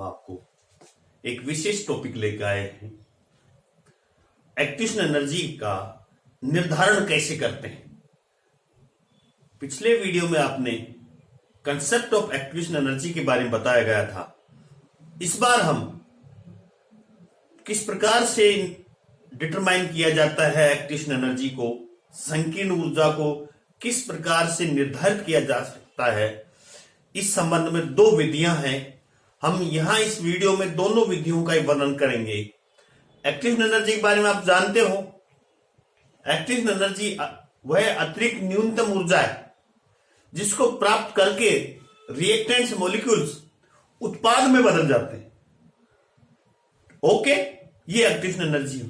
आपको एक विशेष टॉपिक लेकर आए हैं। एक्टिवेशन एनर्जी का निर्धारण कैसे करते हैं। पिछले वीडियो में आपने कंसेप्ट ऑफ एक्टिवेशन एनर्जी के बारे में बताया गया था। इस बार हम किस प्रकार से डिटरमाइन किया जाता है एक्टिवेशन एनर्जी को, संकीर्ण ऊर्जा को किस प्रकार से निर्धारित किया जा सकता है, इस संबंध में दो विधियां हैं। हम यहां इस वीडियो में दोनों विधियों का वर्णन करेंगे। एक्टिवेशन एनर्जी के बारे में आप जानते हो, एक्टिवेशन एनर्जी वह अतिरिक्त न्यूनतम ऊर्जा है जिसको प्राप्त करके रिएक्टेंट्स मॉलिक्यूल्स उत्पाद में बदल जाते हैं। ओके, ये एक्टिवेशन एनर्जी है।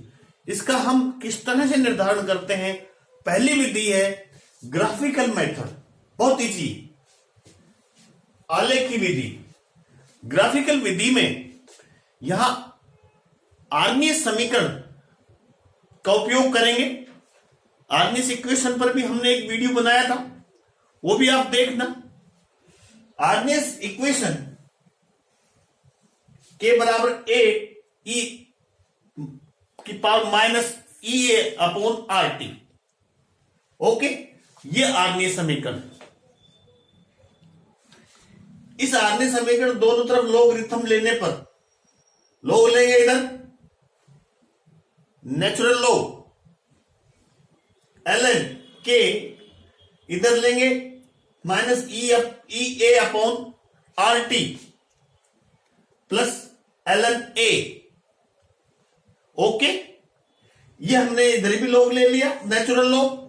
इसका हम किस तरह से निर्धारण करते हैं? पहली विधि है ग्राफिकल मेथड, बहुत इजी, आलेखी विधि। ग्राफिकल विधि में यहां आर्नियस समीकरण का उपयोग करेंगे। आर्नियस इक्वेशन पर भी हमने एक वीडियो बनाया था, वो भी आप देखना। आर्नियस इक्वेशन के बराबर ए ई की power minus E A upon R T. Okay, ये आर्नियस समीकरण। इस आर्नियस समीकरण दोनों तरफ लोगरिथम लेने पर लोग लेंगे इधर नेचुरल लॉग ln के, इधर लेंगे minus E A upon R T plus ln A. Okay, ये हमने इधर भी लॉग ले लिया नेचुरल लॉग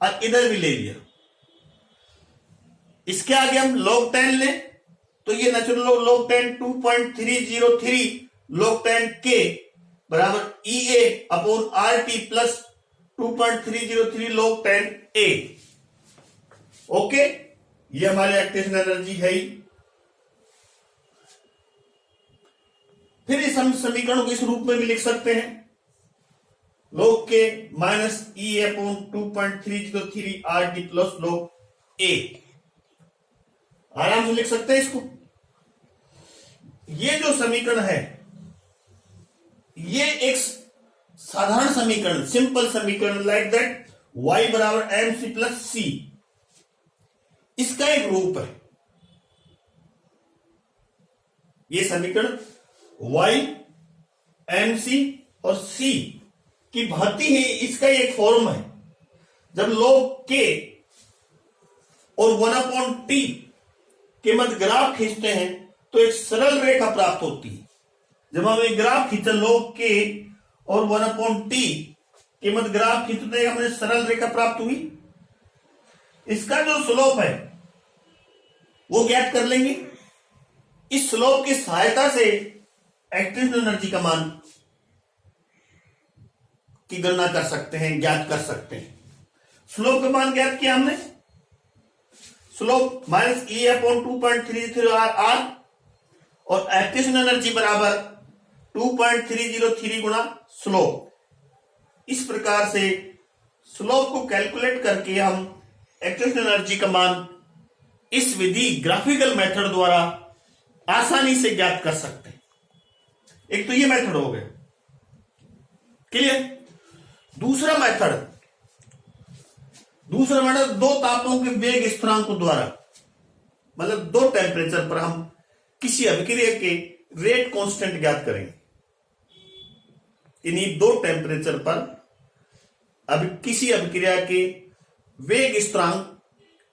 और इधर भी ले लिया। इसके आगे हम log 10 लें तो ये नेचुरल log 10 2.303 log 10 के बराबर E A upon R T plus 2.303 log 10 A. Okay, ये हमारी एक्टिवेशन एनर्जी है ही। फिर इस हम समीकरण को इस रूप में भी लिख सकते हैं, log के minus E upon 2.303 are T plus log ए। आराम से लिख सकते हैं इसको। ये जो समीकरण है ये एक साधारण समीकरण, सिंपल समीकरण लाइक दैट y बराबर एम सी प्लस सी, इसका एक रूप है। ये समीकरण y एम सी और c की भांति है, इसका एक फॉर्म है। जब log k और 1/t के मध्य ग्राफ खींचते हैं तो एक सरल रेखा प्राप्त होती है। जब हम एक ग्राफ खींचा log k और 1/t के मध्य ग्राफ खींचते हैं, हमें सरल रेखा प्राप्त हुई। इसका जो स्लोप है वो ज्ञात कर लेंगे। इस स्लोप की सहायता से एक्टिवेशन एनर्जी का मान की गणना कर सकते हैं, ज्ञात कर सकते हैं। स्लोप का मान ज्ञात किया हमने, slope minus E upon 2.303 R और एक्टिवेशन एनर्जी बराबर 2.303 गुणा स्लोप। इस प्रकार से स्लोप को कैलकुलेट करके हम एक्टिवेशन एनर्जी का मान इस विधि ग्राफिकल मेथड द्वारा आसानी से ज्ञात कर सकते हैं। एक तो ये मेथड हो गया, क्लियर। दूसरा मेथड दो तापों के वेग स्थिरांकों द्वारा, मतलब दो टेम्परेचर पर हम किसी अभिक्रिया के रेट कांस्टेंट ज्ञात करेंगे। इन्हीं दो टेम्परेचर पर किसी अभिक्रिया के वेग स्थिरांक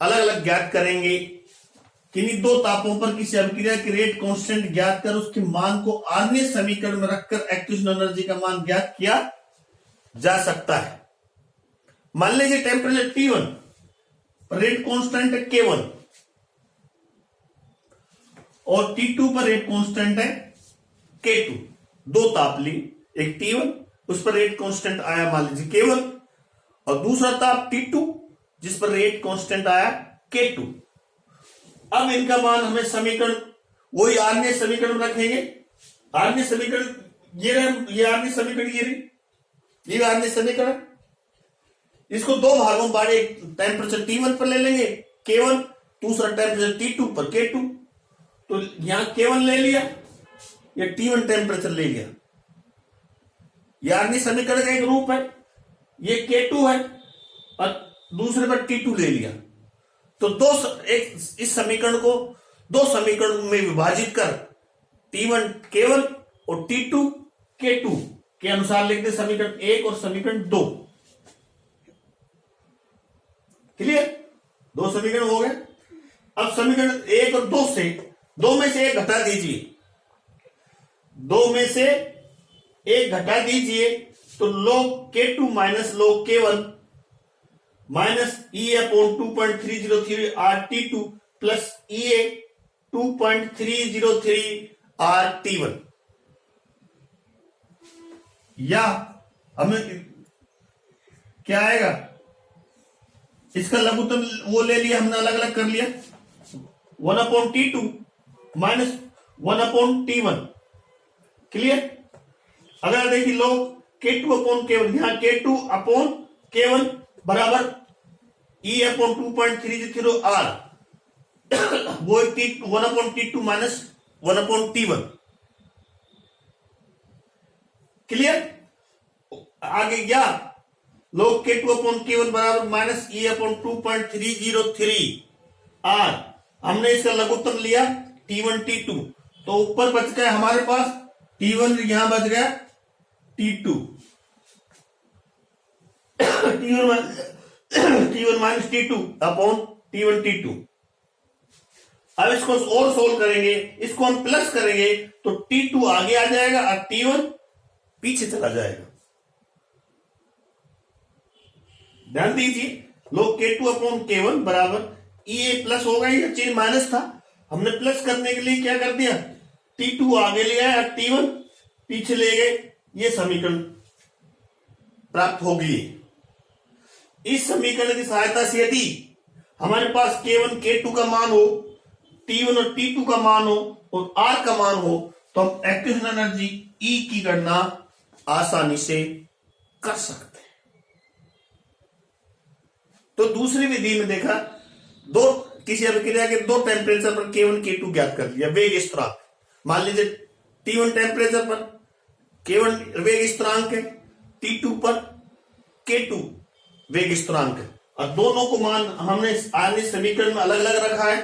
अलग अलग ज्ञात करेंगे। किन्हीं दो तापों पर किसी अभिक्रिया के रेट कांस्टेंट ज्ञात कर उसके मान को आर्नियस समीकरण में रखकर एक्टिवेशन एनर्जी का मान ज्ञात किया जा सकता है। मान लीजिए टेम्परेचर T1 पर रेट कांस्टेंट है K1 और T2 पर रेट कांस्टेंट है K2। दो ताप ली, एक T1 उस पर रेट कांस्टेंट आया मान लीजिए K1 और दूसरा ताप T2 जिस पर रेट कांस्टेंट आया K2। अब इनका मान हमें समीकरण वही आर्नियस समीकरण में रखेंगे। आर्नियस समीकरण ये आर्नियस समीकरण ये आर्नियस समीकरण, इसको दो भागों में बांटे। टेम्परेचर T1 पर ले लेंगे K1, दूसरा टेम्परेचर T2 पर K2। तो यहां K1 ले लिया या T1 टेम्परेचर ले लिया, यानी समीकरण का एक रूप है, ये K2 है और दूसरे पर T2 ले लिया, तो इस समीकरण को दो समीकरण में विभाजित कर T1 K1 और T2 K2 के अनुसार लिखते समीकरण 1 और समीकरण 2। क्लियर? दो समीकरण हो गए। अब समीकरण 1 और 2 से दो में से एक घटा दीजिए, दो में से एक घटा दीजिए, तो log K2 minus log K1 minus EA/अपॉन 2.303 RT2 प्लस EA 2.303 RT1, या हमें क्या आएगा, इसका लघुत्तम वो ले लिया हमने, अलग अलग कर लिया, 1/T2 माइनस 1/T1। क्लियर? अगर देखिए लोग K2/K1, यहां K2/K1 बराबर E/अपॉन 2.303 R, वो 1/T2 माइनस 1/T1। क्लियर? आगे क्या, लोग K2/K1 बराबर माइनस E/अपॉन 2.303 R, हमने इसका लघुत्तम लिया T1 T2, तो ऊपर बच गया हमारे पास T1, यहां बच गया T2, T1 minus T2 upon T1 T2। अब इसको और सोल्व करेंगे, इसको हम प्लस करेंगे तो T2 आगे आ जाएगा और T1 पीछे चला जाएगा। ध्यान दीजिए, लोग K2/K1 बराबर EA प्लस होगा, ये चीज माइनस था, हमने प्लस करने के लिए क्या कर दिया, T2 आगे ले आया, T1 पीछे ले गए, ये समीकरण प्राप्त होगी। इस समीकरण की सहायता से यदि हमारे पास K1 K2 का मान हो, T1 और T2 का मान हो और R का मान हो, तो हम एक्टिव एनर्जी E की गणना आसानी से कर सकते हैं। तो दूसरी विधि में देखा, किसी अभिक्रिया के दो टेम्परेचर पर K1 K2 ज्ञात कर लिया, वेग स्थिरांक, मान लीजिए T1 टेम्परेचर पर K1 वेग स्थिरांक है, T2 पर K2 वेग स्थिरांक है, और दोनों को मान हमने आगे समीकरण में अलग अलग रखा है,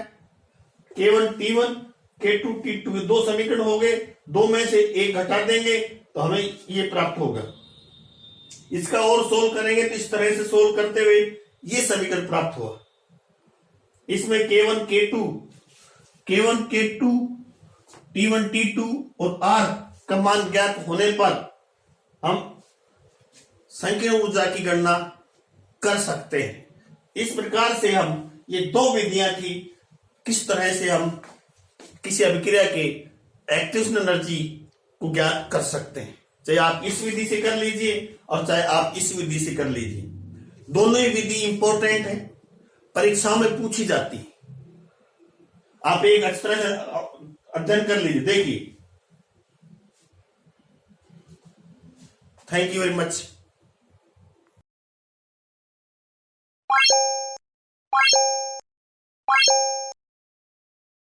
K1 T1 K2 T2 के दो समीकरण हो गए, दो में से एक घटा देंगे तो हमें ये प्राप्त होगा। इसका और सोल्व करेंगे तो इस तरह से सोल्व करते हुए ये समीकरण प्राप्त हुआ। इसमें K1 K2 T1 T2 और R का मान ज्ञात होने पर हम संकीर्ण ऊर्जा की गणना कर सकते हैं। इस प्रकार से हम ये दो विधियां थी, किस तरह से हम किसी अभिक्रिया के एक्टिवेशन एनर्जी को ज्ञात कर सकते हैं, चाहे आप इस विधि से कर लीजिए और चाहे आप इस विधि से कर लीजिए। दोनों ही विधि इंपॉर्टेंट है, परीक्षाओं में पूछी जाती है, आप एक अच्छी तरह से अध्ययन कर लीजिए। देखिए, थैंक यू वेरी मच।